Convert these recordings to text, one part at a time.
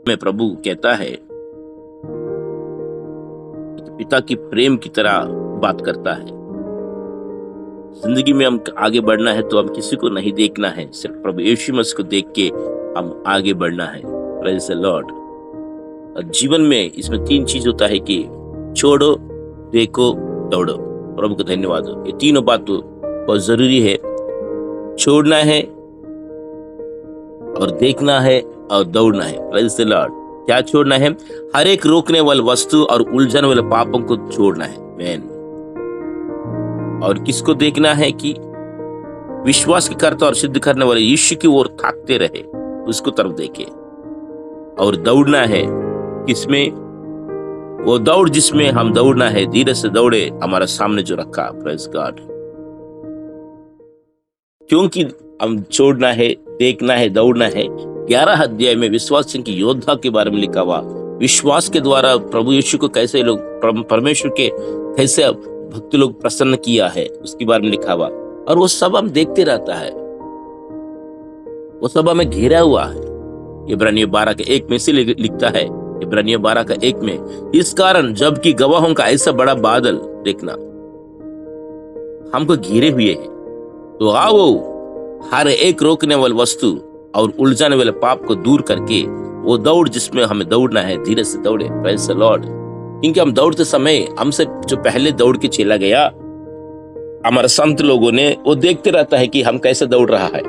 में प्रभु कहता है, पिता की प्रेम की तरह बात करता है। जिंदगी में हम आगे बढ़ना है तो हम किसी को नहीं देखना है, सिर्फ प्रभु यीशु मसीह को देख के हम आगे बढ़ना है। Praise the Lord. जीवन में इसमें 3 चीज होता है कि छोड़ो, देखो, दौड़ो। प्रभु को धन्यवाद हो। ये तीनों बात तो बहुत जरूरी है। छोड़ना है और देखना है और दौड़ना है। Praise the Lord. क्या छोड़ना है? हर एक रोकने वाली वस्तु और उलझन वाले पापों को छोड़ना है। मैन। और किसको देखना है? कि विश्वास के कर्ता और सिद्ध करने वाले यीशु की ओर ताकते रहे, उसको तरफ देखे। और दौड़ना है किसमें? वो दौड़ जिसमें हम दौड़ना है, धीरे से दौड़े हमारा सामने जो रखा। Praise God. क्योंकि हम छोड़ना है, देखना है, दौड़ना है। 11 अध्याय में विश्वास के योद्धा के बारे में लिखा हुआ, विश्वास के द्वारा प्रभु यीशु को कैसे लोग परमेश्वर के कैसे भक्त लोग प्रसन्न किया है, उसके बारे में लिखा हुआ। और वो सब हम देखते रहता है, वो सब हमें घेरा हुआ है। इब्रानियों 12 के 1 में से लिखता है, इब्रानियों 12 का 1 में, इस कारण जबकि गवाहों का ऐसा बड़ा बादल देखना हमको घेरे हुए है, तो आओ हर एक रोकने वाली वस्तु और उलझाने वाले पाप को दूर करके वो दौड़ जिसमें हमें दौड़ना है, धीरे से दौड़े। Praise the Lord. क्योंकि हम दौड़ते समय हमसे जो पहले दौड़ के चला गया, हमारे संत लोगों ने, वो देखते रहता है कि हम कैसे दौड़ रहा है।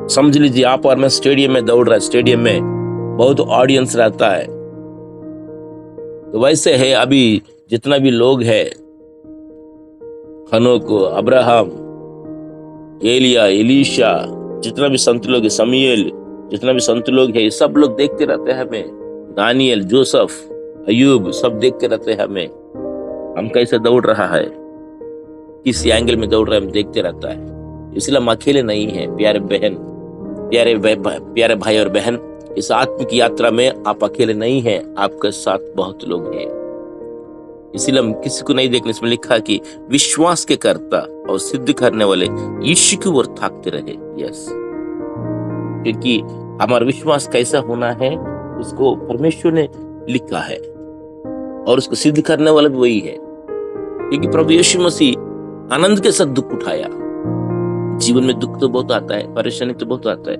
समझ लीजिए आप और मैं स्टेडियम में दौड़ रहा है, स्टेडियम में बहुत ऑडियंस रहता है। तो वैसे है अभी जितना भी लोग है, हनोक, अब्राहम, एलिया, एलीशा, जितना भी संत लोग है, समूएल, जितना भी संत लोग है, सब लोग देखते रहते हैं हमें। दानियल, जोसेफ, अयूब, सब देखते रहते हैं हमें, हम कैसे दौड़ रहा है, किस एंगल में दौड़ रहा है, हम देखते रहता है। इसलिए हम अकेले नहीं हैं प्यारे बहन, प्यारे भाई और बहन। इस आत्मिक यात्रा में आप अकेले नहीं हैं, आपके साथ बहुत लोग हैं। इसलिए हम किसी को नहीं देखने। इसमें लिखा कि विश्वास के कर्ता और सिद्ध करने वाले यीशु की ओर ताकते रहे। यस, क्योंकि हमारा विश्वास कैसा होना है उसको परमेश्वर ने लिखा है, और उसको सिद्ध करने वाला भी वही है। क्योंकि प्रभु यीशु मसीह आनंद के साथ दुख उठाया। जीवन में दुख तो बहुत आता है, परेशानी तो बहुत आता है,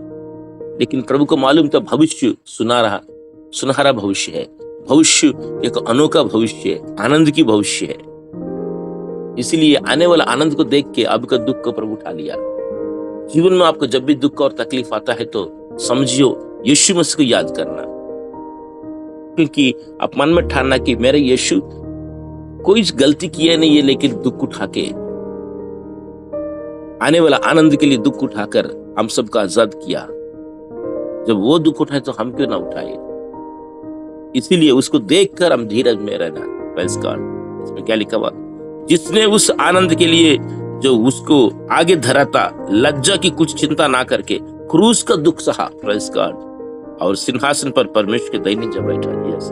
लेकिन प्रभु को मालूम था भविष्य सुनहरा भविष्य है। भविष्य एक अनोखा भविष्य है, आनंद की भविष्य है। इसलिए आने वाला आनंद को देख के आपका दुख को प्रभु उठा लिया। जीवन में आपको जब भी दुख और तकलीफ आता है तो समझियो यीशु मसीह को याद करना, क्योंकि आप मन में ठानना कि मेरे यीशु कोई गलती किया नहीं है, लेकिन दुख उठा के आने वाला आनंद के लिए दुख उठाकर हम सबका आजाद किया। जब वो दुख उठाए तो हम क्यों ना उठाए? इसीलिए उसको देखकर हम धीरज में रहना। Praise God. इसमें क्या लिखा हुआ? जिसने उस आनंद के लिए जो उसको आगे धरा था, लज्जा की कुछ चिंता ना करके क्रूस का दुख सहा। Praise God. और सिंहासन पर परमेश्वर के दाहिने जब बैठा। यस,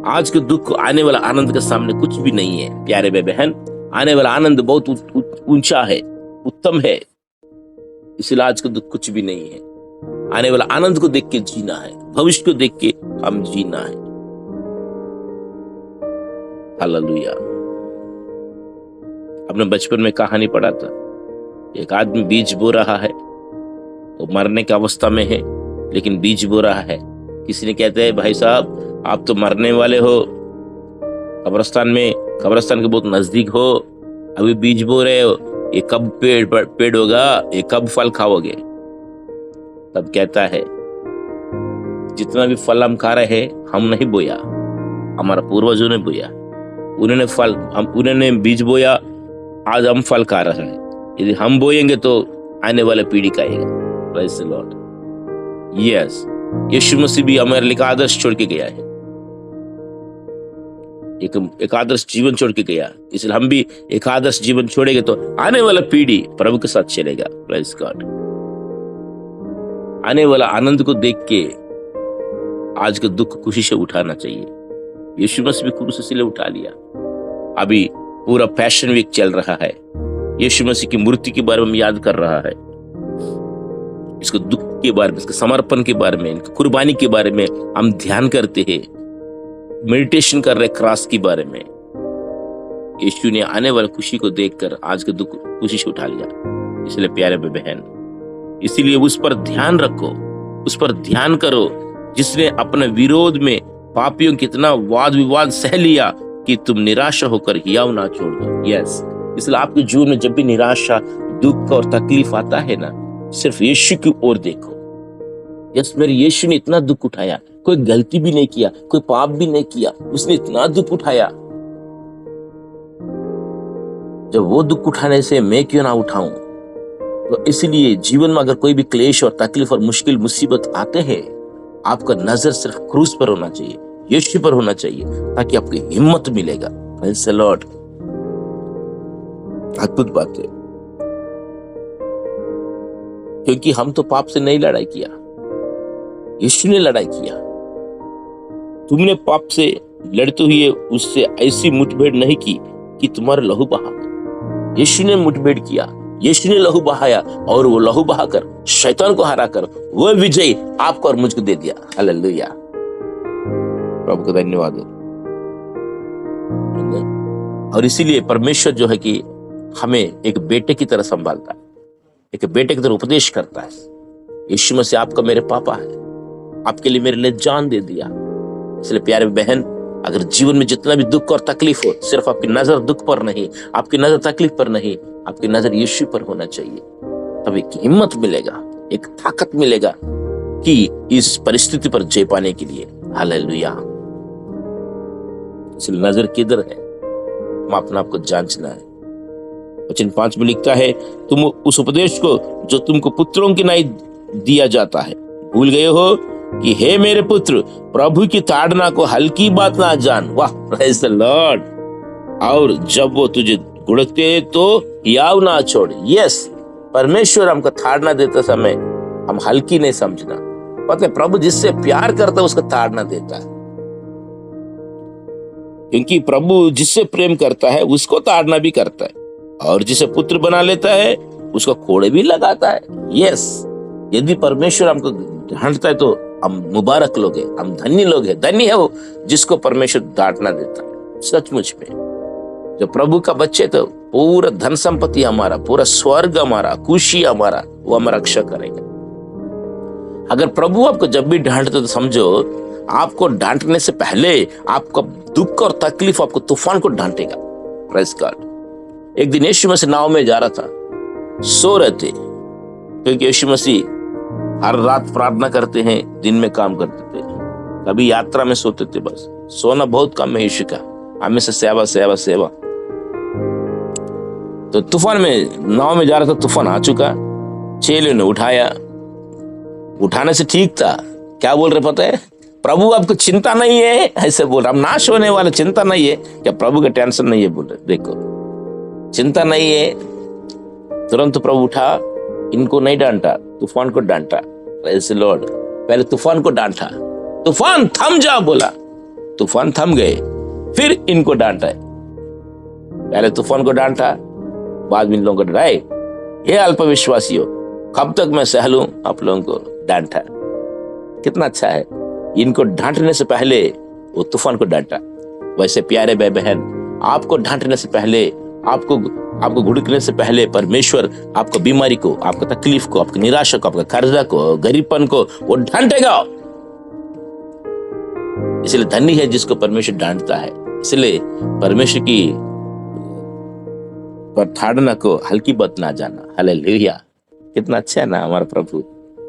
आज के दुख आने वाला आनंद के सामने कुछ भी नहीं है प्यारे बहन। आने वाला आनंद बहुत ऊंचा है, उत्तम है। इसलिए आज का दुख कुछ भी नहीं है। आने वाला आनंद को देख के जीना है, भविष्य को देख के हम जीना है। हालेलुया। अपने बचपन में कहानी पढ़ा था, एक आदमी बीज बो रहा है, वो मरने की अवस्था में है, लेकिन बीज बो रहा है। किसी ने कहते हैं, भाई साहब आप तो मरने वाले हो, कब्रिस्तान के बहुत नजदीक हो, अभी बीज बो रहे हो, ये कब पेड़ होगा, ये कब फल खाओगे? तब कहता है, जितना भी फल हम खा रहे हैं हम नहीं बोया, हमारा पूर्वजों ने बोया। उन्होंने बीज बोया, आज हम फल खा रहे हैं। यदि हम बोएंगे तो आने वाला पीढ़ी खाएगा। Praise the Lord. यस, यीशु मसीह भी हमारे लिए आदर्श छोड़ के गया है, एक आदर्श जीवन छोड़ के गया। इसलिए हम भी एक आदर्श जीवन छोड़ेंगे तो आने वाला पीढ़ी प्रभु के साथ चलेगा। Praise God. आने वाला आनंद को देख के आज का दुख खुशी से उठाना चाहिए। यीशु मसीह भी क्रूस इसलिए उठा लिया। अभी पूरा पैशन वीक चल रहा है, यीशु मसीह की मूर्ति के बारे में याद कर रहा है। इसको दुख के बारे में, इसके समर्पण के बारे में, इनकी कुर्बानी के बारे में हम ध्यान करते हैं, मेडिटेशन कर रहे क्रॉस के बारे में। यीशु ने आने वाली खुशी को देखकर आज के दुख खुशी से उठा लिया। इसलिए प्यारे बहन, इसीलिए उस पर ध्यान रखो, उस पर ध्यान करो जिसने अपने विरोध में पापियों की इतना वाद विवाद सह लिया कि तुम निराशा होकर हियाव ना छोड़ दो। यस, इसलिए आपके जीवन में जब भी निराशा, दुख और तकलीफ आता है ना, सिर्फ यीशु की ओर देखो। यस, मेरे यीशु ने इतना दुख उठाया, कोई गलती भी नहीं किया, कोई पाप भी नहीं किया, उसने इतना दुख उठाया। जब वो दुख उठाने से मैं क्यों ना उठाऊं? तो इसलिए जीवन में अगर कोई भी क्लेश और तकलीफ और मुश्किल मुसीबत आते हैं, आपका नजर सिर्फ क्रूस पर होना चाहिए, यीशु पर होना चाहिए, ताकि आपको हिम्मत मिलेगा। Praise the lord. अद्भुत बात है, क्योंकि हम तो पाप से नहीं लड़ाई किया, यीशु ने लड़ाई किया। तुमने पाप से लड़ते हुए उससे ऐसी मुठभेड़ नहीं की कि तुम्हारा लहू बहा। यीशु ने मुठभेड़ किया, यीशु ने लहू बहाया, और वो लहू बहाकर शैतान को हराकर वो विजय आपको और मुझको दे दिया। हालेलुया, प्रभु को धन्यवाद हो। और इसीलिए परमेश्वर जो है कि हमें एक बेटे की तरह संभालता है, एक बेटे की तरह उपदेश करता है। यीशु मसीह आपका मेरे पापा है, आपके लिए मेरे लिए जान दे दिया। इसलिए प्यारे बहन, अगर जीवन में जितना भी दुख और तकलीफ हो, सिर्फ आपकी नजर दुख पर नहीं, आपकी नजर तकलीफ पर नहीं, आपकी नजर यीशु पर होना चाहिए। तब एक हिम्मत मिलेगा, एक ताकत मिलेगा कि इस परिस्थिति पर जय पाने के लिए। हालेलुया। इसलिए नजर किधर है, हम अपने आप को जांचना है। वचन 5 में लिखता है, तुम उस उपदेश को जो तुमको पुत्रों की नाई दिया जाता है भूल गए हो कि हे मेरे पुत्र, प्रभु की ताड़ना को हल्की बात ना जान। वाह, प्रेज़ द लॉर्ड। और जब वो तुझे गुड़कते तो हियाव ना छोड़। यस, परमेश्वर हमको ताड़ना देते समय हम हल्की नहीं समझना। पता है, प्रभु जिससे प्यार करता है उसको ताड़ना देता है, क्योंकि प्रभु जिससे प्रेम करता है उसको ताड़ना भी करता है, और जिसे पुत्र बना लेता है उसको कोड़े भी लगाता है। यस, यदि परमेश्वर हमको डांटता है तो हम मुबारक लोग हैं, हम धन्य लोग हैं। धन्य है वो जिसको परमेश्वर डांटना देता है। सचमुच में जब प्रभु का बच्चे, तो पूरा धन संपत्ति हमारा, पूरा स्वर्ग हमारा, खुशी हमारा, वो हमारा रक्षा करेगा। अगर प्रभु आपको जब भी डांटते तो समझो आपको डांटने से पहले आपका दुख और तकलीफ आपको तूफान को डांटेगा। Praise God. एक दिन यीशु मसीह नाव में जा रहा था, सो रहे थे, क्योंकि यीशु मसीह हर रात प्रार्थना करते हैं, दिन में काम करते थे, कभी यात्रा में सोते थे। बस सोना बहुत कम है यीशु का, हमें से सेवा सेवा सेवा। तो तूफान में नाव में जा रहा था, तूफान आ चुका, चेले ने उठाया, उठाने से ठीक था। क्या बोल रहे पता है? प्रभु आपको चिंता नहीं है, ऐसे बोल रहे, हम नाश होने वाले, चिंता नहीं है क्या? प्रभु का टेंशन नहीं है, बोल रहे। देखो, चिंता नहीं है। तुरंत प्रभु उठा, इनको नहीं डांटा, तूफान को डांटा। Praise the Lord. पहले तूफान को डांटा, तूफान थम जा बोला, तूफान थम गए। फिर इनको डांटा, पहले तूफान को डांटा, बाद में इन लोगों को डराए, हे अल्पविश्वासियों, कब तक मैं सह लूं? आप लोगों को डांटा। कितना अच्छा है, इनको डांटने से पहले वो तूफान को डांटा। वैसे प्यारे भाई बहन, आपको डांटने से पहले, आपको घुड़कने से पहले परमेश्वर आपको बीमारी को, आपको तकलीफ को, आपकी निराशा को, आपका कर्जा को, गरीबपन को वो डांटेगा। इसलिए धन्य है जिसको परमेश्वर डांटता है। इसलिए परमेश्वर की ताड़ना को हल्की बात ना जाना। हालेलुया। कितना अच्छा है ना हमारा प्रभु।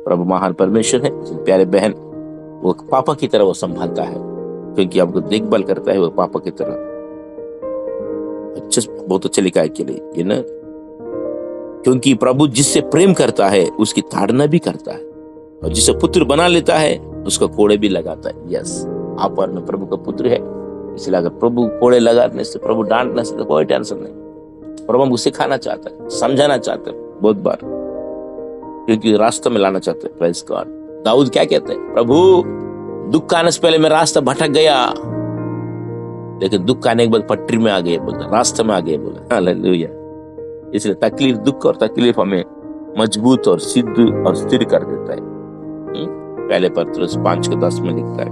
प्रभु महान परमेश्वर है। प्यारे बहन, वो पापा की तरह वो संभालता है, क्योंकि आपको देखभाल करता है वो पापा की तरह। बहुत अच्छा लिखा है के लिए ये ना, क्योंकि प्रभु जिससे प्रेम करता है उसकी ताड़ना भी करता है, और जिसे पुत्र बना लेता है उसको कोड़े भी लगाता है। यस, आप और मैं प्रभु का पुत्र है। इसलिए अगर प्रभु कोड़े लगाने से, प्रभु डांटने से तो कोई टेंशन नहीं। प्रभु हमको सिखाना चाहता है, समझाना चाहता है बहुत बार, क्योंकि रास्ते में लाना चाहते हैं। Praise God. दाऊद क्या कहते हैं? प्रभु दुख आने से पहले मैं रास्ता भटक गया, लेकिन दुख आने के बाद पटरी में आ गए, बोलता रास्ते में आ गए, बोला। हालेलुया। इसलिए तकलीफ, दुख और तकलीफ हमें मजबूत और सिद्ध और स्थिर कर देता है। पहले पत्रस 5:10 में लिखता है,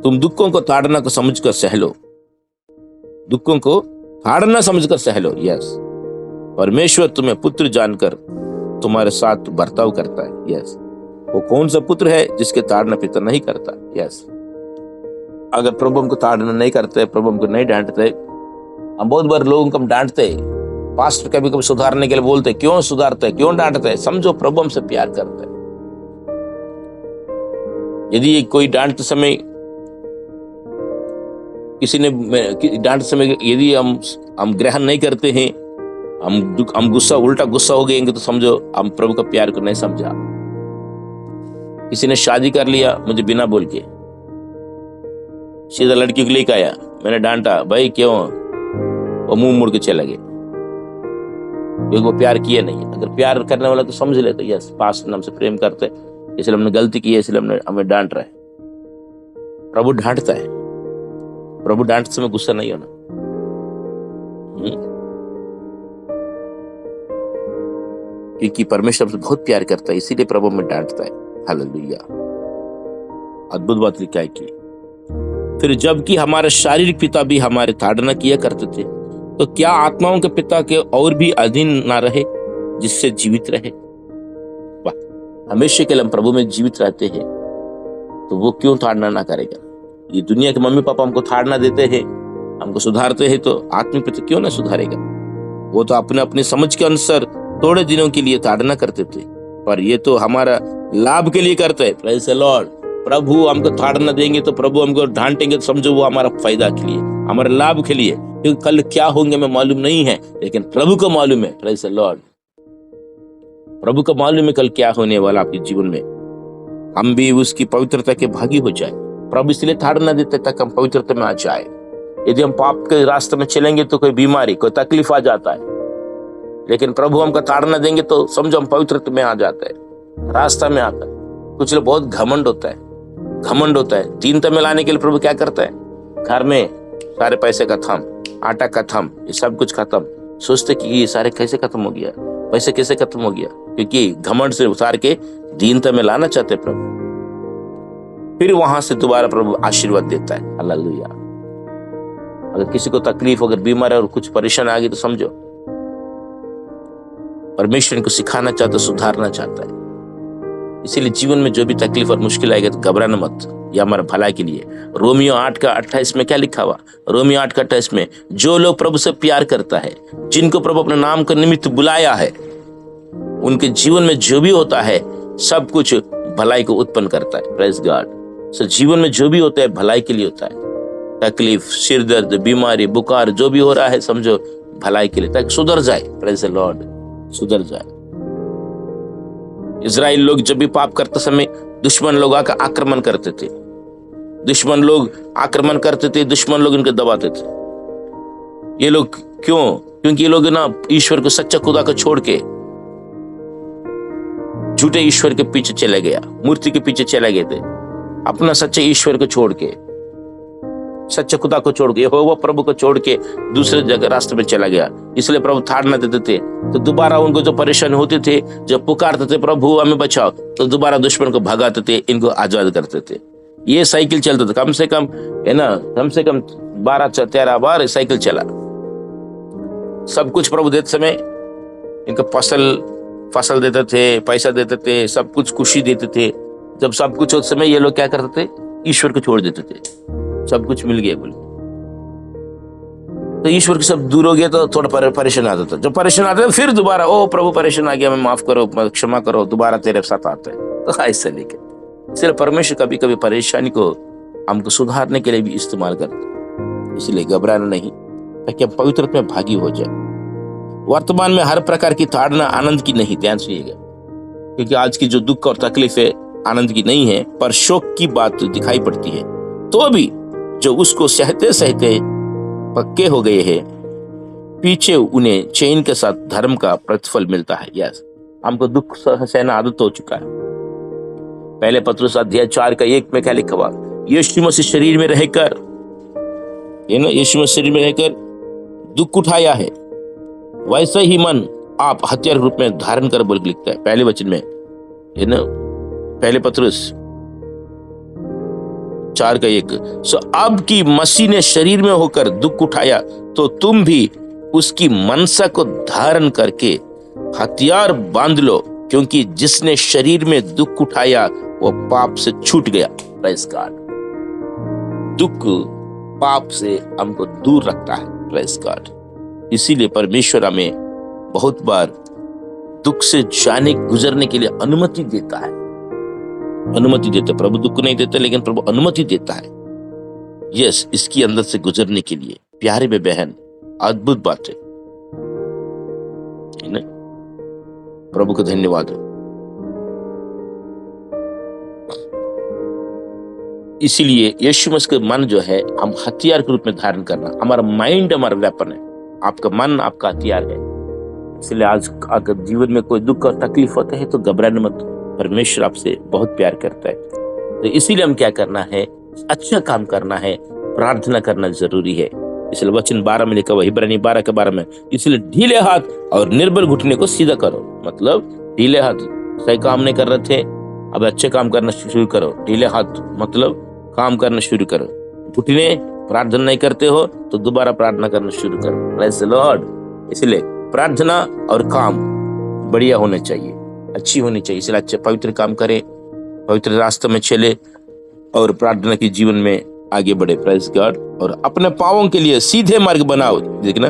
तुम दुखों को ताड़ना को समझकर सह लो, दुखों को ताड़ना समझकर सह लो। यस, परमेश्वर तुम्हें पुत्र जानकर तुम्हारे साथ बर्ताव करता है। यस, वो कौन सा पुत्र है जिसके ताड़ना पिता नहीं करता। यस, अगर प्रभु हमको ताड़ना नहीं करते, प्रभु हमको नहीं डांटते, हम बहुत बार लोगों को हम डांटते, पास्टर कभी कभी सुधारने के लिए बोलते, क्यों सुधारते, क्यों डांटते? समझो प्रभु हमसे प्यार करते है। यदि कोई डांटते समय, किसी ने डांटते समय यदि हम ग्रहण नहीं करते हैं, हम गुस्सा, उल्टा गुस्सा हो गएंगे, तो समझो हम प्रभु का प्यार को नहीं समझा। किसी ने शादी कर लिया मुझे बिना बोल के, सीधा लड़की को लेकर आया, मैंने डांटा, भाई क्यों? वो मुंह मुड़ के चला गया, क्योंकि वो प्यार किया नहीं। अगर प्यार करने वाला तो समझ ले, तो यस, पास्टर हमसे प्रेम करते, इसलिए हमने गलती की है, इसलिए हमें डांट रहा है। प्रभु डांटता है, प्रभु डांटते समय गुस्सा नहीं होना। क्योंकि परमेश्वर हमसे बहुत प्यार करता है, इसीलिए प्रभु हमें डांटता है। हालेलुया, अद्भुत बात लिखा है कि फिर जबकि हमारे शारीरिक पिता भी हमारे ताड़ना किया करते थे, तो क्या आत्माओं के पिता के और भी अधीन ना रहे, जिससे जीवित रहे। हमेशा के लिए हम प्रभु में जीवित रहते हैं, तो वो क्यों ताड़ना ना करेगा? ये दुनिया के मम्मी पापा हमको ताड़ना देते हैं, हमको सुधारते हैं, तो आत्मिक पिता क्यों ना सुधारेगा? वो तो अपने अपनी समझ के अनुसार थोड़े दिनों के लिए ताड़ना करते थे, पर ये तो हमारा लाभ के लिए करते हैं। Praise the Lord. प्रभु हमको ताड़ना देंगे, तो प्रभु हमको डांटेंगे, तो समझो वो हमारा फायदा के लिए, हमारे लाभ के लिए, क्योंकि कल क्या होंगे हमें मालूम नहीं है, लेकिन प्रभु को मालूम है। Praise the Lord. प्रभु को मालूम है कल क्या होने वाला आपके जीवन में। हम भी उसकी पवित्रता के भागी हो जाए। प्रभु इसलिए ताड़ना देते तक हम पवित्रता में आ जाए। यदि हम पाप के रास्ते में चलेंगे तो कोई बीमारी, कोई तकलीफ आ जाता है, लेकिन प्रभु हमको ताड़ना देंगे तो समझो हम पवित्रता में आ जाते हैं, रास्ता में आता है। कुछ लोग बहुत घमंड होता है। दीनता में लाने के लिए प्रभु क्या करता है? घर में सारे पैसे खत्म, आटा खत्म, ये सब कुछ खत्म। सोचते कि ये सारे कैसे खत्म हो गया, पैसे कैसे खत्म हो गया, क्योंकि घमंड से उतार के दीनता में लाना चाहते प्रभु। फिर वहां से दोबारा प्रभु आशीर्वाद देता है। हालेलुया। अगर किसी को तकलीफ, अगर बीमार है और कुछ परेशान आ गई, तो समझो परमेश्वर इनको सिखाना चाहता, सुधारना चाहता है। इसीलिए जीवन में जो भी तकलीफ और मुश्किल आएगा तो घबराना मत, यह हमारा भला के लिए। रोमियो 8:28 में क्या लिखा हुआ? रोमियो 8:28 में, जो लोग प्रभु से प्यार करता है, जिनको प्रभु अपने नाम के निमित्त बुलाया है, उनके जीवन में जो भी होता है सब कुछ भलाई को उत्पन्न करता है। Praise God. सो जीवन में जो भी होता है भलाई के लिए होता है। तकलीफ, सिर दर्द, बीमारी, बुखार, जो भी हो रहा है समझो भलाई के लिए, ताकि सुधर जाए। प्रेज़ द लॉर्ड, सुधर जाए। इजराइल लोग जब भी पाप करते समय दुश्मन लोग आकर आक्रमण करते थे, दुश्मन लोग इनको दबाते थे। ये लोग क्यों? क्योंकि ये लोग ना ईश्वर को, सच्चा खुदा को छोड़ के झूठे ईश्वर के पीछे चले गया, मूर्ति के पीछे चले गए थे। अपना सच्चे ईश्वर को छोड़ के, सच्चे खुदा को छोड़ के, यहोवा प्रभु को छोड़ के दूसरे जगह रास्ते में चला गया। इसलिए प्रभु ताड़ना देते थे, तो दोबारा उनको जो परेशान होते थे, जब पुकारते थे प्रभु हमें बचाओ, तो दोबारा दुश्मन को भगाते थे, इनको आजाद करते थे। ये साइकिल चलता था, कम से कम 12-13 बार साइकिल चला। सब कुछ प्रभु देते समय इनको फसल देते थे, पैसा देते थे, सब कुछ खुशी देते थे। जब सब कुछ होते समय ये लोग क्या करते थे? ईश्वर को छोड़ देते थे। सब कुछ मिल गया बोले, तो ईश्वर के सब दूर हो गया, तो थोड़ा परेशान आता था। जब परेशान आता था फिर दोबारा, ओ प्रभु परेशान आ गया, मैं माफ करो, क्षमा करो, दोबारा तेरे साथ आता है। तो ऐसे लेके इसलिए परमेश्वर कभी कभी परेशानी को हमको सुधारने के लिए भी इस्तेमाल करते। इसलिए घबराना नहीं, ताकि हम पवित्रता में भागी हो जाए। वर्तमान में हर प्रकार की ताड़ना आनंद की नहीं, ध्यान सुनिएगा, क्योंकि आज की जो दुख और तकलीफ है आनंद की नहीं है, पर शोक की बात दिखाई पड़ती है। तो भी जो उसको सहते सहते पक्के हो गए हैं, पीछे उन्हें चैन के साथ धर्म का प्रतिफल मिलता है। यस, हमको दुख सहना आदत हो चुका है। पहले पत्रस अध्याय 4:1 में क्या लिखा हुआ? यीशु मसीह शरीर में रहकर, यीशु मसीह शरीर में रहकर दुख उठाया है, वैसे ही मन आप हत्यारे रूप में धारण कर, बोल लिखता है पहले वचन में, पहले पतरस 4:1। सो अब कि मसीह ने शरीर में होकर दुख उठाया, तो तुम भी उसकी मनसा को धारण करके हथियार बांध लो, क्योंकि जिसने शरीर में दुख उठाया वो पाप से छूट गया। Praise God. दुख पाप से हमको दूर रखता है। Praise God. इसीलिए परमेश्वर हमें बहुत बार दुख से गुजरने के लिए अनुमति देता है। अनुमति देता है। प्रभु दुख नहीं देता, लेकिन प्रभु अनुमति देता है। यस, इसकी अंदर से गुजरने के लिए। प्यारे में बहन, अद्भुत बात है ना? प्रभु को धन्यवाद हो। इसीलिए यीशु मसीह का मन जो है, हम हथियार के रूप में धारण करना। हमारा माइंड हमारा वेपन है। आपका मन आपका हथियार है। इसलिए आज अगर जीवन में कोई दुख और तकलीफ होता है तो घबराने मत। परमेश्वर आपसे बहुत प्यार करता है। तो इसीलिए हम क्या करना है? अच्छा काम करना है, प्रार्थना करना जरूरी है। इसलिए वचन 12 में लिखा हुआ, इब्रानी 12 के 12 में, इसलिए ढीले हाथ और निर्बल घुटने को सीधा करो। मतलब ढीले हाथ, सही काम नहीं कर रहे थे, अब अच्छे काम करना शुरू करो। ढीले हाथ मतलब काम करना शुरू करो। घुटने, प्रार्थना नहीं करते हो तो दोबारा प्रार्थना करना शुरू करो। Praise the Lord. इसलिए प्रार्थना और काम बढ़िया होने चाहिए, अच्छी होनी चाहिए। इसलिए अच्छे पवित्र काम करें, पवित्र रास्ते में चले और प्रार्थना के जीवन में आगे बढ़े। Praise God. और अपने पाँवों के लिए सीधे मार्ग बनाओ। देखना,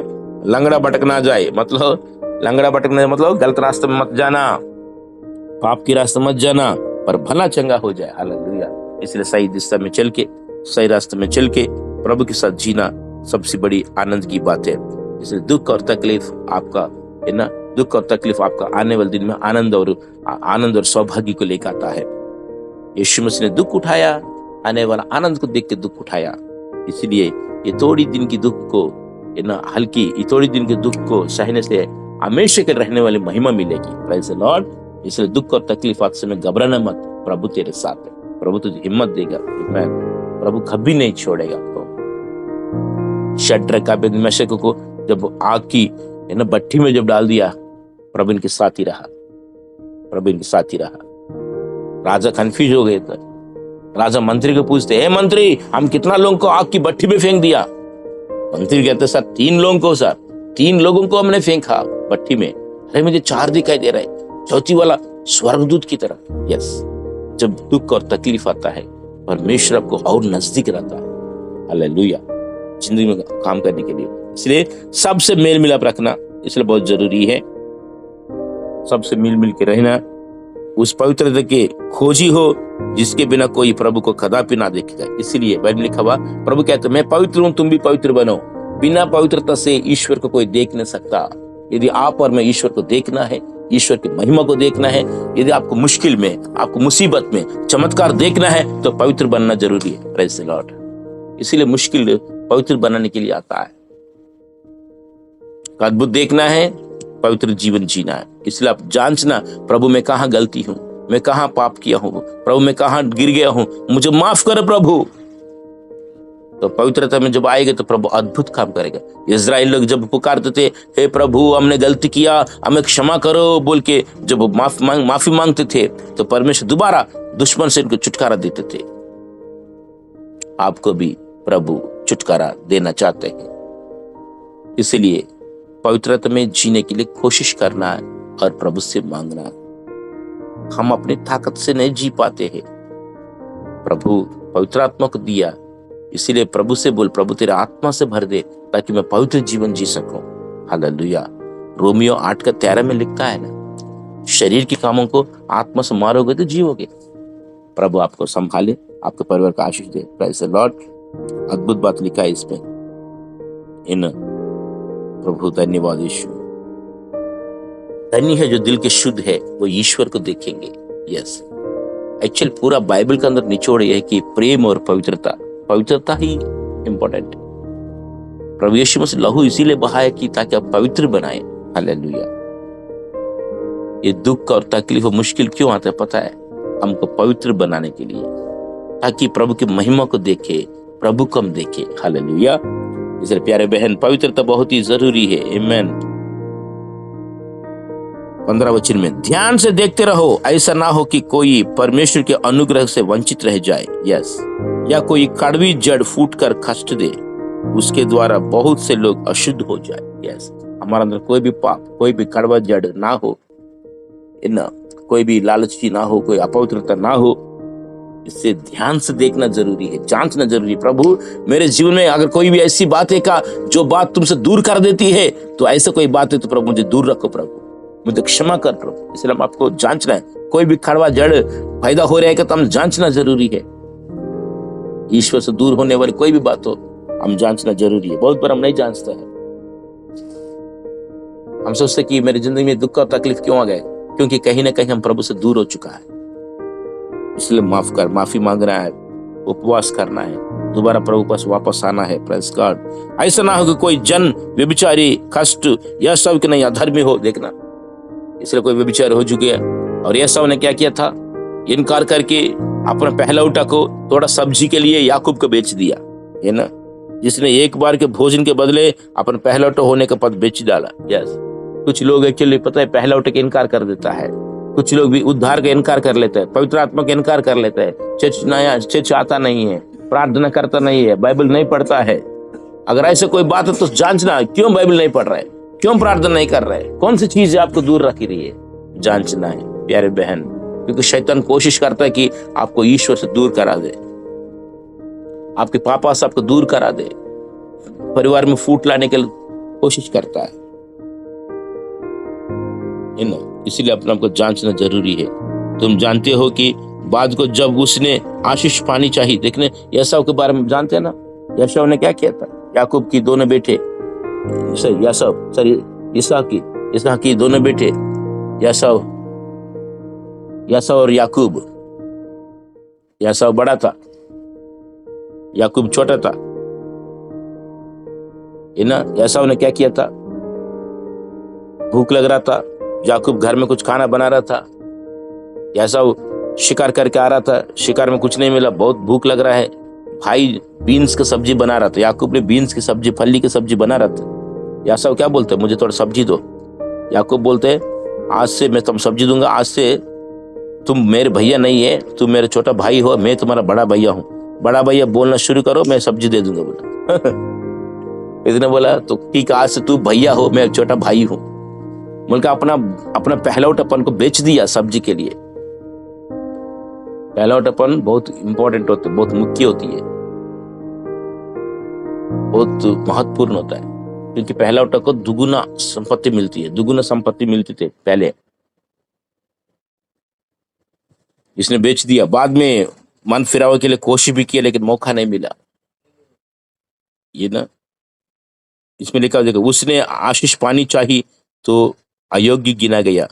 लंगड़ा भटक ना जाए। मतलब लंगड़ा भटकने मतलब गलत रास्ते में मत जाना, पाप की रास्ते मत जाना, पर भला चंगा हो जाए। हालेलुया। इसलिए सही दिशा में चल के, सही रास्ते में चल के प्रभु के साथ जीना सबसे बड़ी आनंद की बात है। इसलिए दुख और तकलीफ आपका है ना, दुख और तकलीफ आपका आने वाले दिन में आनंद और सौभाग्य को लेकर आता है। यीशु मसीह ने दुख उठाया, आने वाला आनंद को देख के दुख उठाया। इसलिए ये थोड़ी दिन की दुख को है ना, ये थोड़ी दिन के दुख को सहने से हमेशा के रहने वाली महिमा मिलेगी। Praise the Lord. इसलिए दुख और तकलीफ आते समय घबराना मत, प्रभु तेरे साथ है। प्रभु तुझे हिम्मत देगा। प्रभु कभी नहीं छोड़ेगा आपको। शद्रक अबेदनगो को जब आग की है ना भट्टी में जब डाल दिया, प्रभु इनके साथ ही रहा। प्रभु इनके साथ ही रहा। राजा कंफ्यूज हो गए थे। राजा मंत्री को पूछते, हे मंत्री, हम कितना लोगों को आग की भट्टी में फेंक दिया? मंत्री कहते, सर 3 लोगों को, सर 3 लोगों को हमने फेंका भट्टी में। अरे मुझे 4 दिखाई दे रहा है, चौथी वाला स्वर्गदूत की तरह। यस, जब दुख और तकलीफ आता है, परमेश्वर आपको और नजदीक रहता है। हालेलुया। जिंदगी में काम करने के लिए इसलिए सबसे मेल मिलाप रखना इसलिए बहुत जरूरी है। सबसे मिल मिल के रहना, उस पवित्रता के खोजी हो जिसके बिना कोई प्रभु को कदापि ना देखेगा। इसीलिए बाइबल में लिखा हुआ, प्रभु कहते, मैं पवित्र हूं, तुम भी पवित्र बनो। बिना पवित्रता से ईश्वर को कोई देख नहीं सकता। यदि आप और मैं ईश्वर को देखना है, ईश्वर की महिमा को देखना है, यदि आपको मुश्किल में, आपको मुसीबत में चमत्कार देखना है, तो पवित्र बनना जरूरी है। Praise the Lord. इसीलिए मुश्किल पवित्र बनाने के लिए आता है। अद्भुत देखना है, पवित्र जीवन जीना है। इसलिए आप जांचना, प्रभु मैं कहाँ गलती हूं, मैं कहाँ पाप किया हूं, प्रभु मैं कहाँ गिर गया हूं, मुझे माफ करो प्रभु। तो पवित्रता में जब आएगा तो प्रभु अद्भुत काम करेगा। इस्राएल लोग जब पुकारते थे, हे प्रभु हमने गलती किया, हमें क्षमा करो बोल के जब माफी मांगते थे, तो परमेश्वर दोबारा दुश्मन से इनको छुटकारा देते थे। आपको भी प्रभु छुटकारा देना चाहते हैं। इसलिए पवित्रता में जीने के लिए कोशिश करना है और प्रभु से मांगना है। हम अपनी ताकत से नहीं जी पाते हैं, प्रभु पवित्र आत्मा को दिया। इसीलिए प्रभु से बोल, प्रभु तेरे आत्मा से भर दे ताकि मैं पवित्र जीवन जी सकूं। हालेलुया। रोमियो 8:13 में लिखा है ना, शरीर के कामों को आत्मा से मारोगे तो जीवोगे। प्रभु आपको संभाले, आपके परिवार का आशीष दे। Praise the lord. अद्भुत बात लिखा है इसमें। इन प्रभु धन्यवाद यीशु। धन्य है जो दिल के शुद्ध है, वो ईश्वर को देखेंगे। यस, एक्चुअल पूरा बाइबल के अंदर निचोड़ यह है कि प्रेम और पवित्रता ही इंपॉर्टेंट है। प्रभु यीशु मसीह लहू इसीलिए बहाया कि ताकि आप पवित्र बनाए। हालेलुया। ये दुख और तकलीफ और मुश्किल क्यों आता है पता है? हमको पवित्र बनाने के लिए, ताकि प्रभु की महिमा को देखे, प्रभु को हम देखे। हालेलुया। इसलिए प्यारे बहन, पवित्रता बहुत ही जरूरी है। आमीन। 15 वचन में, ध्यान से देखते रहो, ऐसा ना हो कि कोई परमेश्वर के अनुग्रह से वंचित रह जाए। यस, या कोई कड़वी जड़ फूटकर कष्ट दे, उसके द्वारा बहुत से लोग अशुद्ध हो जाए। यस, हमारे अंदर कोई भी पाप, कोई भी कड़वा जड़ ना हो, कोई भी लालची ना हो, कोई अपवित्रता ना हो। इससे ध्यान से देखना जरूरी है, जांचना जरूरी है। प्रभु, मेरे जीवन में अगर कोई भी ऐसी बात है का जो बात तुमसे दूर कर देती है, तो ऐसा कोई बात है तो प्रभु मुझे दूर रखो, प्रभु मुझे क्षमा कर प्रभु। इसलिए हम आपको जांचना है, कोई भी कड़वा जड़ पैदा हो रहा है तो हम जांचना जरूरी है। ईश्वर से दूर होने वाली कोई भी बात हो, हम जांचना जरूरी है। बहुत बार हम नहीं जांचते हैं, हम सोचते कि मेरी जिंदगी में दुख और तकलीफ क्यों आ गए, क्योंकि कहीं ना कहीं हम प्रभु से दूर हो चुका है। इसलिए माफी मांगना है, उपवास करना है, दोबारा प्रभु पास वापस आना है। Praise God. ऐसा ना हो कि कोई जन व्यभिचारी, कष्ट, यह सब कि नहीं अधर्मी हो। देखना, इसलिए कोई व्यभिचारी हो चुके हैं। और एसाव ने क्या किया था, इनकार करके अपने पहलौठा को थोड़ा सब्जी के लिए याकूब को बेच दिया, है ना, जिसने एक बार के भोजन के बदले अपने पहलौठा होने का पद बेच डाला। यस, कुछ लोग एक्चुअली पता है पहलौठे का इनकार कर देता है, कुछ लोग भी उद्धार का इनकार कर लेते हैं, पवित्र आत्मा का इनकार कर लेते हैं। चर्च आता नहीं है, प्रार्थना करता नहीं है, बाइबल नहीं पढ़ता है। अगर ऐसे कोई बात है तो जांचना, क्यों बाइबल नहीं पढ़ रहा है, क्यों प्रार्थना नहीं कर रहा है, कौन सी चीज आपको दूर रखी रही है, जांचना है प्यारे बहन। क्योंकि शैतान कोशिश करता है कि आपको ईश्वर से दूर करा दे, आपके पापा से आपको दूर करा दे, परिवार में फूट लाने के लिए कोशिश करता है। इसीलिए अपने आपको जांचना जरूरी है। तुम जानते हो कि बाद को जब उसने आशीष पानी चाहिए, देखने यासव के बारे में जानते हैं ना, यासव ने क्या किया था, याकूब की दोनों बेटे, इसहाक की दोनों बेटे यासव और याकूब। यासव बड़ा था, याकूब छोटा था, यासव ने क्या किया था, भूख लग रहा था, याकूब घर में कुछ खाना बना रहा था, यासव शिकार करके आ रहा था, शिकार में कुछ नहीं मिला, बहुत भूख लग रहा है, भाई बीन्स की सब्जी बना रहा था, याकूब ने बीन्स की सब्जी, फली की सब्जी बना रहा था। यासव क्या बोलते, मुझे थोड़ा सब्जी दो। याकूब बोलते, आज से मैं तुम सब्जी दूंगा, आज से तुम मेरे भैया नहीं है, तुम मेरे छोटा भाई हो, मैं तुम्हारा बड़ा भैया हूँ, बड़ा भैया बोलना शुरू करो, मैं सब्जी दे दूंगा। बोला इसने बोला तो ठीक, आज से तू भैया हो, मैं छोटा भाई हूँ। बोलकर अपना पहलौठापन को बेच दिया सब्जी के लिए। पहलौठापन बहुत इंपॉर्टेंट होता है, बहुत मुख्य होती है, बहुत महत्वपूर्ण होता है, क्योंकि पहलौठा को दुगुना संपत्ति मिलती है, दुगुना संपत्ति मिलती थी पहले, इसने बेच दिया। बाद में मन फिरावे के लिए कोशिश भी किया, लेकिन मौका नहीं मिला। ये ना, इसमें लिखा देखो, उसने आशीष पानी चाहिए तो अयोग्य गिना गया,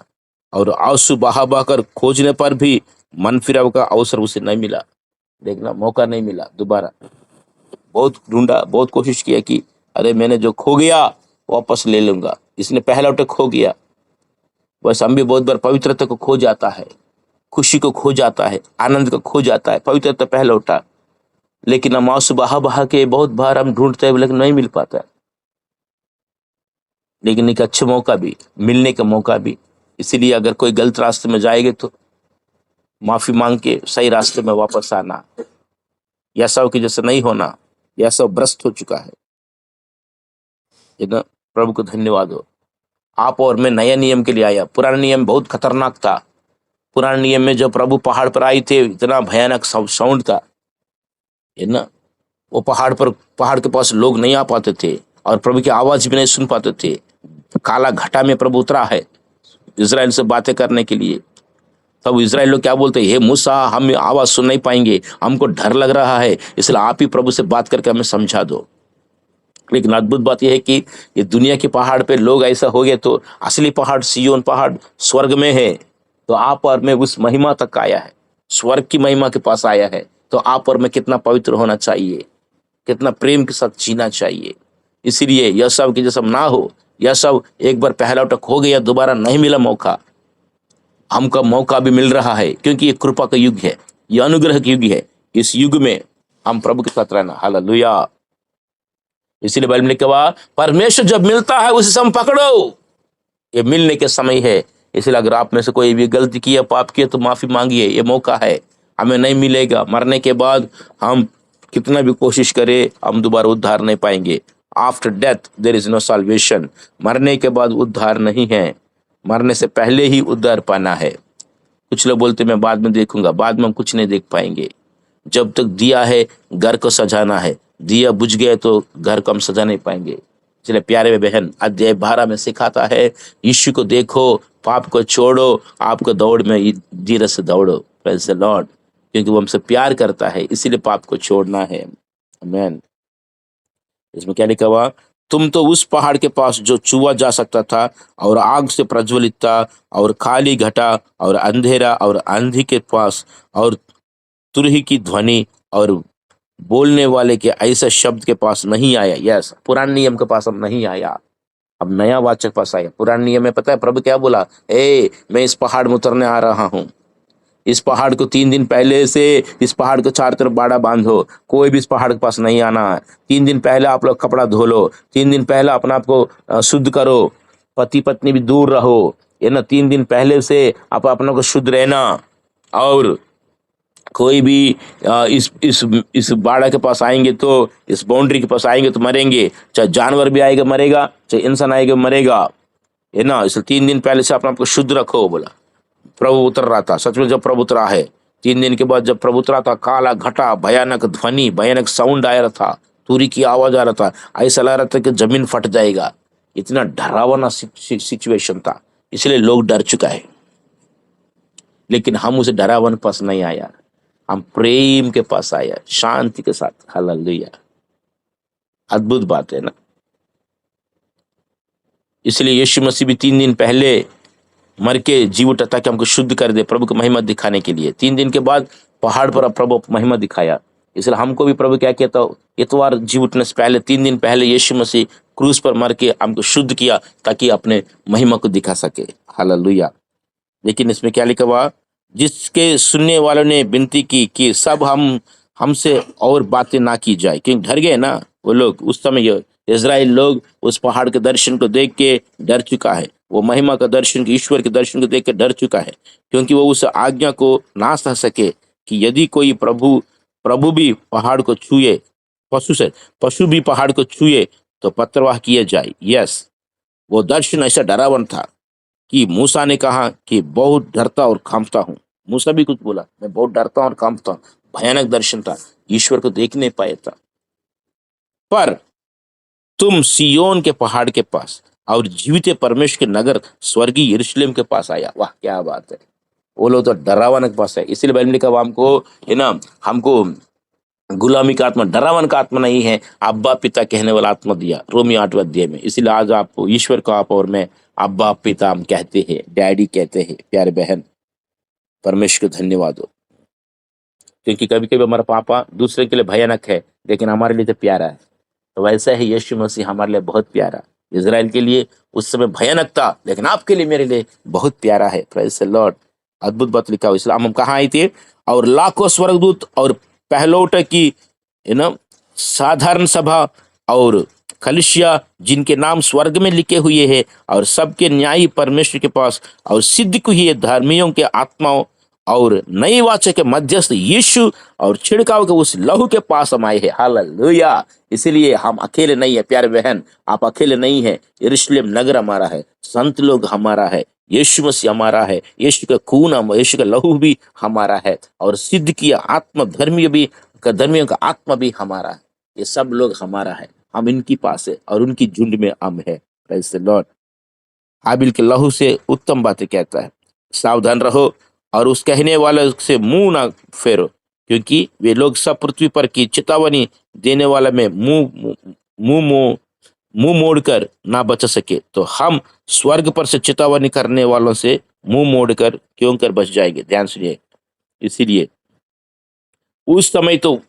और आंसू बहा बहाकर खोजने पर भी मन फिराव का अवसर उसे नहीं मिला। देखना, मौका नहीं मिला दोबारा। बहुत ढूंढा, बहुत कोशिश किया कि अरे मैंने जो खो गया वापस ले लूंगा। इसने पहला उठे खो गया। बस हम भी बहुत बार पवित्रता को खो जाता है, खुशी को खो जाता है, आनंद को खो जाता है, पवित्रता पहला उठा, लेकिन हम आंसू बहा बहा के बहुत बार हम ढूंढते हैं, लेकिन नहीं मिल पाता है। लेकिन एक अच्छा मौका भी, मिलने का मौका भी। इसीलिए अगर कोई गलत रास्ते में जाएगा तो माफी मांग के सही रास्ते में वापस आना, यासव की जैसे नहीं होना। यासव भ्रष्ट हो चुका है, प्रभु को धन्यवाद हो। आप और मैं नया नियम के लिए आया। पुराना नियम बहुत खतरनाक था। पुराने नियम में जब प्रभु पहाड़ पर आए थे, इतना भयानक साउंड था, है ना, वो पहाड़ के पास लोग नहीं आ पाते थे, और प्रभु की आवाज भी नहीं सुन पाते थे। काला घटा में प्रभु उतरा है इजराइल से बातें करने के लिए। तब इजराइल लोग क्या बोलते हैं, हे मूसा, हम आवाज सुन नहीं पाएंगे, हमको डर लग रहा है, इसलिए आप ही प्रभु से बात करके हमें समझा दो। लेकिन अद्भुत बात यह है कि ये दुनिया के पहाड़ पे लोग ऐसा हो गए, तो असली पहाड़ सिय्योन पहाड़ स्वर्ग में है, तो आप और मैं उस महिमा तक आया है, स्वर्ग की महिमा के पास आया है। तो आप और मैं कितना पवित्र होना चाहिए, कितना प्रेम के साथ जीना चाहिए। इसीलिए यह सब की जैसा ना हो, यह सब एक बार पहला उठक हो गया, दोबारा नहीं मिला मौका। हमको मौका भी मिल रहा है, क्योंकि ये कृपा का युग है, ये अनुग्रह का युग है। इस युग में हम प्रभु के साथ रहना। हालेलुया। इसीलिए बाइबल में लिखा हुआ, परमेश्वर जब मिलता है उसे हम पकड़ो। ये मिलने के समय है, इसलिए अगर आप में से कोई भी गलती की है, पाप किया, तो माफी मांगिए, ये मौका है, हमें नहीं मिलेगा। मरने के बाद हम कितना भी कोशिश करें, हम दोबारा उद्धार नहीं पाएंगे। After death there is no salvation. मरने के बाद उद्धार नहीं है, मरने से पहले ही उद्धार पाना है। कुछ लोग बोलते मैं बाद में देखूंगा, बाद में हम कुछ नहीं देख पाएंगे। जब तक दिया है, घर को सजाना है, दिया बुझ गए तो घर को हम सजा नहीं पाएंगे। इसलिए प्यारे बहन, अध्याय 12 में सिखाता है, यीशु को देखो, पाप को छोड़ो, आपको दौड़ में धीरे से दौड़ो। Praise the Lord. क्योंकि वो हमसे प्यार करता है, इसीलिए पाप को छोड़ना है। आमीन। इसमें क्या लिखा हुआ, तुम तो उस पहाड़ के पास जो छुआ जा सकता था और आग से प्रज्वलित था, और खाली घटा और अंधेरा और आंधी के पास, और तुरही की ध्वनि और बोलने वाले के ऐसे शब्द के पास नहीं आया। यस, पुराने नियम के पास हम नहीं आया, अब नया वाचक पास आया। पुराने नियम में पता है प्रभु क्या बोला, मैं इस पहाड़ में उतरने आ रहा हूँ, इस पहाड़ को 3 दिन पहले से इस पहाड़ को चारों तरफ बाड़ा बांधो, कोई भी इस पहाड़ के पास नहीं आना है। 3 दिन पहले आप लोग कपड़ा धो लो, 3 दिन पहले अपने आप को शुद्ध करो, पति पत्नी भी दूर रहो, ये ना 3 दिन पहले से आप अपने को शुद्ध रहना। और कोई भी इस बाड़ा के पास आएंगे तो, इस बाउंड्री के पास आएंगे तो मरेंगे, चाहे जानवर भी आएगा मरेगा, चाहे इंसान आएगा मरेगा, है ना। इसलिए 3 दिन पहले से अपने आप को शुद्ध रखो बोला। प्रभु उतर रहा था, सच में जब प्रभु उतरा है, 3 दिन के बाद जब प्रभु उतरा था, काला घटा, भयानक ध्वनि, भयानक साउंड आ रहा था, तुरी की आवाज आ रहा था, ऐसा लग रहा था कि जमीन फट जाएगा। इतना डरावना सिचुएशन था, इसलिए लोग डर चुका है। लेकिन हम उसे डरावन पास नहीं आया, हम प्रेम के पास आया, शांति के साथ। हालेलुया, अद्भुत बात है ना। इसलिए यीशु मसीह भी 3 दिन पहले मर के जी उठा ताकि हमको शुद्ध कर दे, प्रभु को महिमा दिखाने के लिए। 3 दिन के बाद पहाड़ पर प्रभु महिमा दिखाया। इसलिए हमको भी प्रभु क्या कहता हो, इतवार जी उठने से पहले 3 दिन पहले यीशु मसीह क्रूस पर मर के हमको शुद्ध किया ताकि अपने महिमा को दिखा सके। हालेलुया। लेकिन इसमें क्या लिखा हुआ, जिसके सुनने वालों ने विनती की कि सब हमसे और बातें ना की जाए, क्योंकि डर गए ना वो लोग। उस समय इजराइल लोग उस पहाड़ के दर्शन को देख के डर चुका है, वो महिमा का दर्शन, ईश्वर के दर्शन को देख के डर चुका है, क्योंकि वो उस आज्ञा को ना सह सके कि यदि कोई प्रभु भी पहाड़ को छुए, पशु भी पहाड़ को छुए तो पत्रवाह किए जाए। यस, वो दर्शन ऐसा डरावन था कि मूसा ने कहा कि बहुत डरता और कांपता हूँ। मूसा भी कुछ बोला, मैं बहुत डरता और कांपता हूँ। भयानक दर्शन था, ईश्वर को देख नहीं पाया था। पर तुम सियोन के पहाड़ के पास और जीवित परमेश्वर के नगर स्वर्गीय यरूशलेम के पास आया। वाह, क्या बात है। वो लोग तो डरावन के पास है। इसलिए बाइबल में लिखा हुआ हमको, है ना, हमको गुलामी का आत्मा, डरावन का आत्मा नहीं है, अब्बा पिता कहने वाला आत्मा दिया, रोमी 8वें अध्याय में। इसलिए आज आप ईश्वर को, आप और मैं अब्बा पिता हम कहते हैं, डैडी कहते हैं। प्यारे बहन, परमेश्वर को धन्यवाद हो, क्योंकि कभी कभी हमारा पापा दूसरे के लिए भयानक है लेकिन हमारे लिए तो प्यारा है। तो वैसा है यीशु मसीह हमारे लिए बहुत प्यारा। इजराइल के लिए उस समय भयानक था, लेकिन आपके लिए, मेरे लिए बहुत प्यारा है। Praise the lord. अद्भुत बात लिखा हुआ। इसलिए हम कहाँ आए थे, और लाखों स्वर्गदूत और पहलौट की, है ना, साधारण सभा और कलिसिया जिनके नाम स्वर्ग में लिखे हुए हैं, और सबके न्यायी परमेश्वर के पास, और सिद्ध हुए धर्मियों के आत्माओं और नई वाचा के मध्यस्थ यीशु और छिड़काव के उस लहू के पास हम आए हैं। हालेलुया। इसीलिए हम अकेले नहीं है प्यारे बहन, आप अकेले नहीं है। यरूशलेम नगर हमारा है, संत लोग हमारा है, यीशु मसीह हमारा है, यीशु का खून, यीशु का लहू भी हमारा है, और सिद्ध किया आत्मा धर्मियों का आत्मा भी हमारा है। ये सब लोग हमारा है, हम इनकी पास है और उनकी झुंड में हम है। Praise the Lord. हाबिल के लहू से उत्तम बातें कहता है, सावधान रहो और उस कहने वाले से मुंह ना फेरो, क्योंकि वे लोग सब पृथ्वी पर की चेतावनी देने वाला में मुंह मोड़कर ना बच सके, तो हम स्वर्ग पर से चेतावनी करने वालों से मुंह मोड़कर क्यों कर बच जाएंगे। ध्यान सुनिए। इसीलिए उस समय तो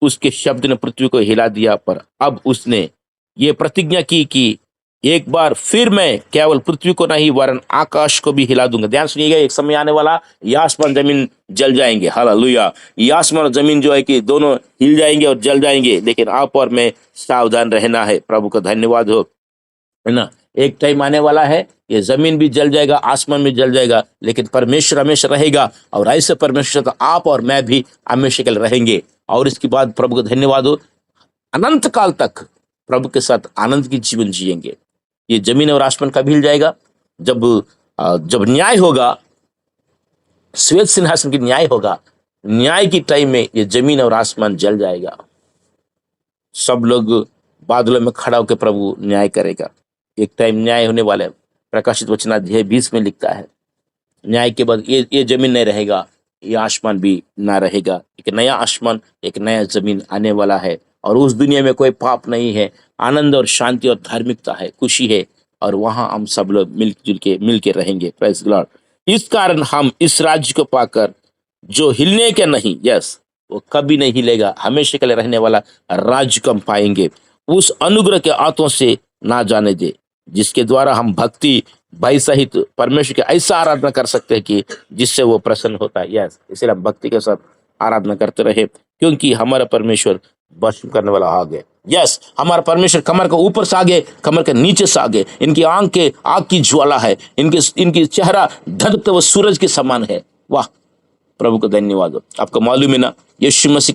उसके शब्द ने पृथ्वी को हिला दिया, पर अब उसने ये प्रतिज्ञा की कि एक बार फिर मैं केवल पृथ्वी को नहीं वरन आकाश को भी हिला दूंगा। ध्यान सुनिएगा, एक समय आने वाला ये आसमान जमीन जल जाएंगे। हालेलुया। ये आसमान और जमीन जो है कि दोनों हिल जाएंगे और जल जाएंगे, लेकिन आप और मैं सावधान रहना है। प्रभु का धन्यवाद हो, है ना। एक टाइम आने वाला है, ये जमीन भी जल जाएगा, आसमान भी जल जाएगा, लेकिन परमेश्वर हमेशा रहेगा। और ऐसे परमेश्वर तो आप और मैं भी हमेशा के लिए रहेंगे। और इसके बाद प्रभु को धन्यवाद हो, अनंत काल तक प्रभु के साथ आनंद की जीवन जिएंगे। ये जमीन और आसमान कब हिल जाएगा? जब न्याय होगा, श्वेत सिंहासन की न्याय होगा। न्याय की टाइम में ये जमीन और आसमान जल जाएगा। सब लोग बादलों में खड़ा होकर प्रभु न्याय करेगा। एक टाइम न्याय होने वाला है। प्रकाशित वचन अध्याय 20 में लिखता है, न्याय के बाद ये जमीन नहीं रहेगा, ये आसमान भी ना रहेगा। एक नया आसमान, एक नया जमीन आने वाला है। और उस दुनिया में कोई पाप नहीं है, आनंद और शांति और धार्मिकता है, खुशी है। और वहां हम सब लोग मिल के रहेंगे। Praise God. इस कारण हम इस राज्य को पाकर जो हिलने के नहीं, यस, वो कभी नहीं हिलेगा, हमेशा के लिए रहने वाला राज्य को हम पाएंगे। उस अनुग्रह के हाथों से ना जाने दे, जिसके द्वारा हम भक्ति भाई सहित परमेश्वर की ऐसा आराधना कर सकते हैं कि जिससे वो प्रसन्न होता है। यस, इसलिए हम भक्ति के साथ आराधना करते रहे, क्योंकि हमारा परमेश्वर भस्म करने वाला आगे। यस, हमारा परमेश्वर कमर के ऊपर से आगे, कमर के नीचे से आगे। इनकी आग की ज्वाला है, इनकी चेहरा धधकते हुए सूरज के समान है। वाह, प्रभु को धन्यवाद हो। आपको मालूम है ना, यीशु मसीह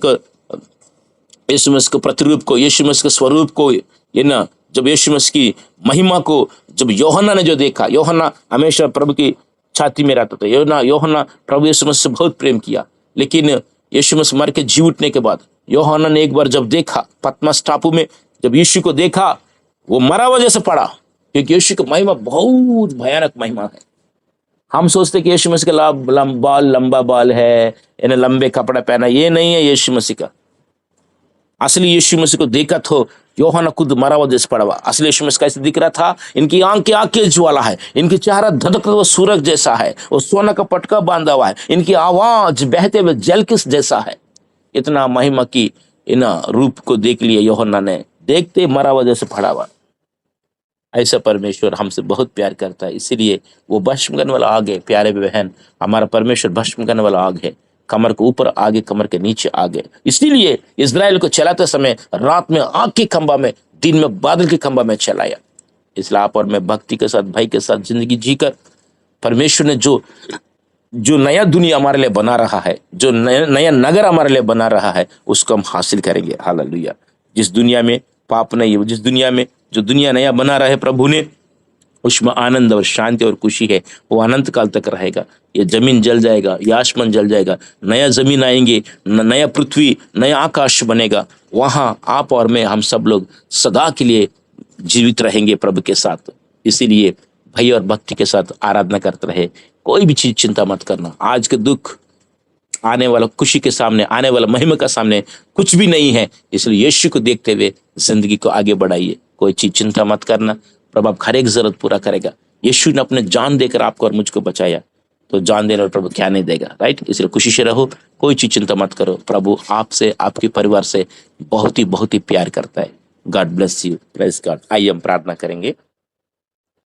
के प्रतिरूप को, यीशु मसीह के स्वरूप को, ये ना, जब यीशु मसीह की महिमा को जब यूहन्ना ने जो देखा, यूहन्ना हमेशा प्रभु की छाती में रहता था। यूहन्ना प्रभु यीशु मसीह से बहुत प्रेम किया। लेकिन यीशु मसीह मर के जी उठने के बाद यूहन्ना ने एक बार जब देखा, पतमस टापू में जब यीशु को देखा, वो मरा हुआ जैसे पड़ा, क्योंकि यीशु की महिमा बहुत भयानक महिमा है। हम सोचते कि यीशु मसीह का लंबा बाल है, इन्हें लंबे कपड़ा पहना, ये नहीं है यीशु मसीह का। असली यीशु मसीह को देखा तो यूहन्ना खुद मरा हुआ जैसे पड़ा हुआ। असली यीशु मसीह कैसे दिख रहा था? इनकी आंखें ज्वाला है, इनकी चेहरा धधकता हुआ सूरज जैसा है, वो सोना का पटका बांधा हुआ है, इनकी आवाज बहते हुए जलकिस जैसा है। इतना महिमा की इन रूप को देख लिया यूहन्ना ने, देखते मरा हुआ जैसे पड़ा हुआ। ऐसा परमेश्वर हमसे बहुत प्यार करता है, इसीलिए वो भस्म करने वाला आग है। प्यारे बहन, हमारा परमेश्वर भस्म करने वाला आग है, कमर के ऊपर आगे, कमर के नीचे आगे। इसीलिए इस्राएल को चलाते समय रात में आग के खंभा में, दिन में बादल के खंभा में चलाया। इसलिए आप और मैं भक्ति के साथ, भाई के साथ जिंदगी जीकर परमेश्वर ने जो नया दुनिया हमारे लिए बना रहा है, जो नया नगर हमारे लिए बना रहा है, उसको हम हासिल करेंगे। हालेलुया। जिस दुनिया में पाप नहीं है, जिस दुनिया में जो दुनिया नया बना रहा है प्रभु ने, उसमें आनंद और शांति और खुशी है, वो अनंत काल तक रहेगा। ये जमीन जल जाएगा, ये आसमान जल जाएगा, नया जमीन आएंगे, नया पृथ्वी, नया आकाश बनेगा। वहां आप और मैं, हम सब लोग सदा के लिए जीवित रहेंगे प्रभु के साथ। इसीलिए भय और भक्ति के साथ आराधना करते रहे। कोई भी चीज चिंता मत करना। आज के दुख आने वाला खुशी के सामने, आने वाला महिमा का सामने कुछ भी नहीं है। इसलिए यीशु को देखते हुए जिंदगी को आगे बढ़ाइए। कोई चीज चिंता मत करना, प्रभु आपका हर एक जरूरत पूरा करेगा। यीशु ने अपने जान देकर आपको और मुझको बचाया, तो जान देने और प्रभु क्या नहीं देगा, राइट? इसलिए खुशी से रहो, कोई चीज चिंता मत करो। प्रभु आपसे, आपके परिवार से बहुत ही प्यार करता है। God bless you. Praise God. आइए हम प्रार्थना करेंगे।